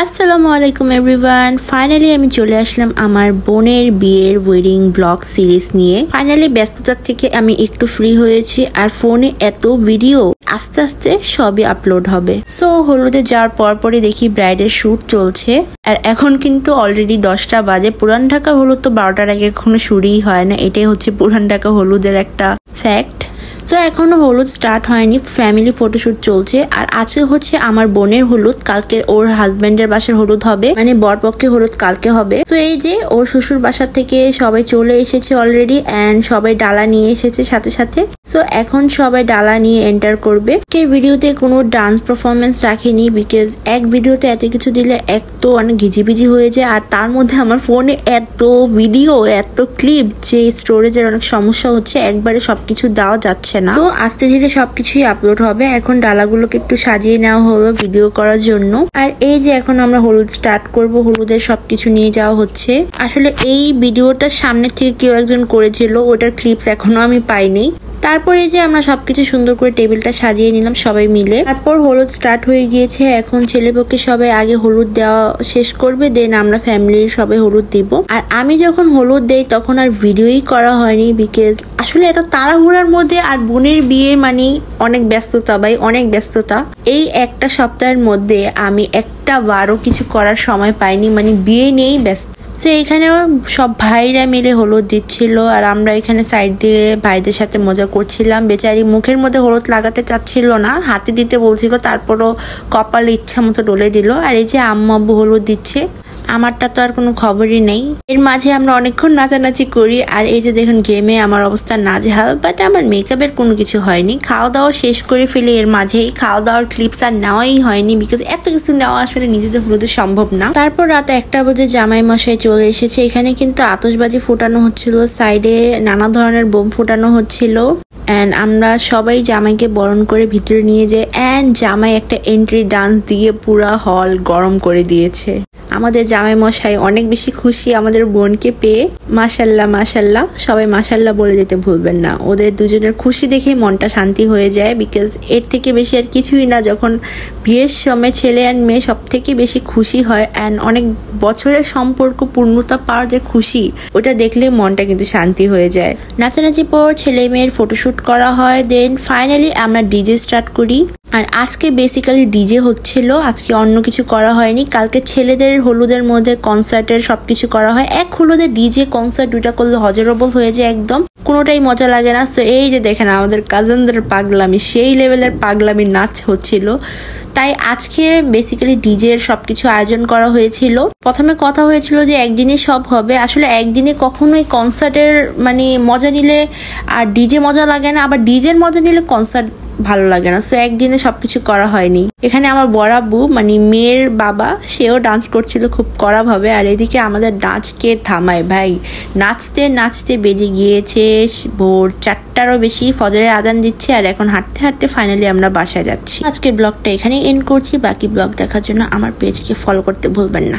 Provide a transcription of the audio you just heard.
আসসালামু আলাইকুম everyone. Finally আমি চলে আসলাম আমার বোনের বিয়ের ওয়েডিং ব্লগ সিরিজ নিয়ে। ফাইনালি ব্যস্ততার থেকে আমি একটু ফ্রি হয়েছি, আর ফোনে এত ভিডিও আস্তে আস্তে সবই আপলোড হবে। সো হলুদে যাওয়ার পরপরই দেখি ব্রাইডের শুট চলছে, আর এখন কিন্তু অলরেডি 10টা বাজে। পুরান ঢাকা হলুদ তো 12টার আগে এখনো শুরুই হয় না, এটাই হচ্ছে পুরান ঢাকা হলুদের একটা ফ্যাক্ট। তো এখনো হলুদ স্টার্ট হয়নি, ফ্যামিলি ফটোশুট চলছে। আর আজকে হচ্ছে আমার বোনের হলুদ, কালকে ওর হাজবেন্ডের বাসার হলুদ হবে, মানে বরপক্ষে হলুদ কালকে হবে। তো এই যে ওর শ্বশুর বাসা থেকে সবাই চলে এসেছে অলরেডি, এন্ড সবাই ডালা নিয়ে এসেছে সাথে সাথে। তো এখন সবাই ডালা নিয়ে এন্টার করবে। ভিডিওতে কোনো ডান্স পারফরমেন্স রাখিনি, বিকজ এক ভিডিওতে এত কিছু দিলে এক তো অনেক ঘিজিবিজি হয়ে যায়, আর তার মধ্যে আমার ফোনে এত ভিডিও এত ক্লিপ যে স্টোরেজের অনেক সমস্যা হচ্ছে, একবারে সবকিছু দেওয়া যাচ্ছে না। তো আস্তে ধীরে সবকিছুই আপলোড হবে। এখন ডালাগুলোকে একটু সাজিয়ে নেওয়া হলো ভিডিও করার জন্য। আর এই যে এখন আমরা হলুদ স্টার্ট করব, হলুদের সবকিছু নিয়ে যাওয়া হচ্ছে। আসলে এই ভিডিওটার সামনে থেকে কেউ একজন করেছিল, ওটার ক্লিপস এখনো আমি পাইনি। তারপরে যে আমরা সবকিছু সুন্দর করে টেবিলটা সাজিয়ে নিলাম সবাই মিলে। তারপর হলুদ স্টার্ট হয়ে গিয়েছে। এখন ছেলেপক্ষে সবাই আগে হলুদ দেওয়া শেষ করবে, দেন আমরা ফ্যামিলির সবাই হলুদ দিব। আর আমি যখন হলুদ দেই তখন আর ভিডিওই করা হয়নি, বিকজ আসলে এত তাড়াহুড়ার মধ্যে, আর বোনের বিয়ে মানে অনেক ব্যস্ততা ভাই, অনেক ব্যস্ততা। এই একটা সপ্তাহের মধ্যে আমি একটা বারও কিছু করার সময় পাইনি, মানে বিয়ে নেই ব্যস্ত। সো এখানে সব ভাইরা মিলে হলুদ দিচ্ছিল, আর আমরা এখানে সাইড দিয়ে ভাইদের সাথে মজা করছিলাম। বেচারি মুখের মধ্যে হলুদ লাগাতে চাচ্ছিল না, হাতে দিতে বলছিল, তারপরও কপালে ইচ্ছা মতো ডলে দিল। আর এই যে আম্মু আব্বু হলুদ দিচ্ছে, আমারটা তো আর কোনো খবরই নেই। এর মাঝে আমরা অনেকক্ষণ নাচানাচি করি। আর এই যে দেখুন গেমে আমার অবস্থা নাজেহাল, বাট আমার মেকআপের কোনো কিছু হয়নি। খাওয়া দাওয়া শেষ করে ফেলি, এর মাঝেই খাওয়া দাওয়ার ক্লিপস আর নেওয়াই হয়নি, বিকজ এত কিছু নেওয়া আসলে নিজেদের হলুদে সম্ভব না। তারপর রাত 1টা বাজে জামাই মশাই চলে এসেছে। এখানে কিন্তু আতশবাজি ফোটানো হচ্ছিল, সাইডে নানা ধরনের বোম ফোটানো হচ্ছিল। অ্যান্ড আমরা সবাই জামাইকে বরণ করে ভিতরে নিয়ে যাই, অ্যান্ড জামাই একটা এন্ট্রি ডান্স দিয়ে পুরা হল গরম করে দিয়েছে। আমাদের জামাই মশাই অনেক বেশি খুশি আমাদের বোনকে পেয়ে। মাশাল্লাহ মাশাল্লাহ, সবাই মাশাল্লাহ বলে যেতে ভুলবেন না। ওদের দুজনের খুশি দেখে মনটা শান্তি হয়ে যায়, বিকজ এর থেকে বেশি আর কিছুই না। যখন বিয়ের সময় ছেলে আর মেয়ে সব থেকে বেশি খুশি হয়, অ্যান্ড অনেক বছরের সম্পর্ক পূর্ণতা পাওয়ার যে খুশি, ওটা দেখলে মনটা কিন্তু শান্তি হয়ে যায়। নাচানাচি পর ছেলে মেয়ের ফটোশুট করা হয়, দেন ফাইনালি আমরা ডিজে স্টার্ট করি। আর আজকে বেসিক্যালি ডিজে হচ্ছিল, আজকে অন্য কিছু করা হয়নি। কালকে ছেলেদের হলুদের মধ্যে কনসার্টের সবকিছু করা হয়। এক হলুদে ডিজে কনসার্ট দুইটা করলে হজরবল হয়ে যায়, একদম কোনোটাই মজা লাগে না। তো এই যে দেখেন আমাদের কাজিনদের পাগলামি, সেই লেভেলের পাগলামি নাচ হচ্ছিল। তাই আজকে বেসিক্যালি ডিজের সবকিছু আয়োজন করা হয়েছিল। প্রথমে কথা হয়েছিল যে একদিনে সব হবে, আসলে একদিনে কখনোই কনসার্টের মানে মজা নিলে আর ডিজে মজা লাগে না, আবার ডিজের মজা নিলে কনসার্ট ভালো লাগে না। তো একদিনে সবকিছু করা হয়নি। এখানে আমার বড়াব্বু মানে মেয়ের বাবা, সেও ডান্স করছিল খুব কড়া ভাবে। আর এদিকে আমাদের নাচকে থামায় ভাই, নাচতে নাচতে বেজে গিয়েছে ভোর 4টারও বেশি, ফজরের আজান দিচ্ছে। আর এখন হাঁটতে হাঁটতে ফাইনালি আমরা বাসায় যাচ্ছি। আজকের ব্লগটা এখানেই এন্ড করছি। বাকি ব্লগ দেখার জন্য আমার পেজকে ফলো করতে ভুলবেন না।